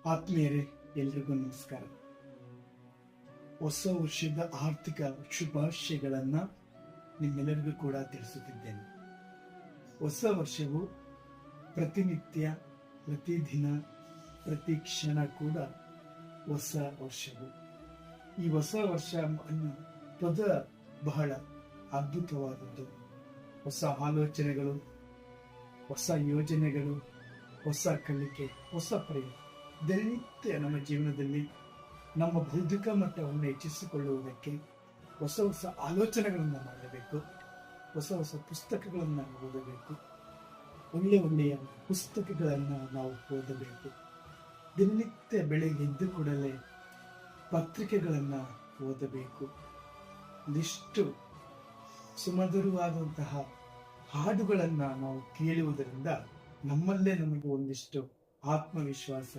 ಆತ್ಮೀಯರೇ, ಎಲ್ರಿಗೂ ನಮಸ್ಕಾರ. ಹೊಸ ವರ್ಷದ ಆರ್ಥಿಕ ಶುಭಾಶಯಗಳನ್ನ ನಿಮ್ಮೆಲ್ಲರಿಗೂ ಕೂಡ ತಿಳಿಸುತ್ತಿದ್ದೇನೆ. ಹೊಸ ವರ್ಷವು ಪ್ರತಿನಿತ್ಯ, ಪ್ರತಿದಿನ, ಪ್ರತಿ ಕ್ಷಣ ಕೂಡ ಹೊಸ ವರ್ಷವು. ಈ ಹೊಸ ವರ್ಷ ಬಹಳ ಅದ್ಭುತವಾದದ್ದು. ಹೊಸ ಆಲೋಚನೆಗಳು, ಹೊಸ ಯೋಜನೆಗಳು, ಹೊಸ ಕಲಿಕೆ, ಹೊಸ ಪ್ರಯೋಗ ದಿನನಿತ್ಯ ನಮ್ಮ ಜೀವನದಲ್ಲಿ ನಮ್ಮ ಬೌದ್ಧಿಕ ಮಟ್ಟವನ್ನು ಹೆಚ್ಚಿಸಿಕೊಳ್ಳುವುದಕ್ಕೆ ಹೊಸ ಹೊಸ ಆಲೋಚನೆಗಳನ್ನು ಮಾಡಬೇಕು. ಹೊಸ ಹೊಸ ಪುಸ್ತಕಗಳನ್ನು ಓದಬೇಕು. ಒಳ್ಳೆಯ ಪುಸ್ತಕಗಳನ್ನು ನಾವು ಓದಬೇಕು. ದಿನನಿತ್ಯ ಬೆಳಗ್ಗೆ ಎದ್ದು ಕೂಡಲೇ ಪತ್ರಿಕೆಗಳನ್ನು ಓದಬೇಕು. ಒಂದಿಷ್ಟು ಸುಮಧುರವಾದಂತಹ ಹಾಡುಗಳನ್ನು ನಾವು ಕೇಳುವುದರಿಂದ ನಮ್ಮಲ್ಲೇ ನಮಗೆ ಒಂದಿಷ್ಟು ಆತ್ಮವಿಶ್ವಾಸ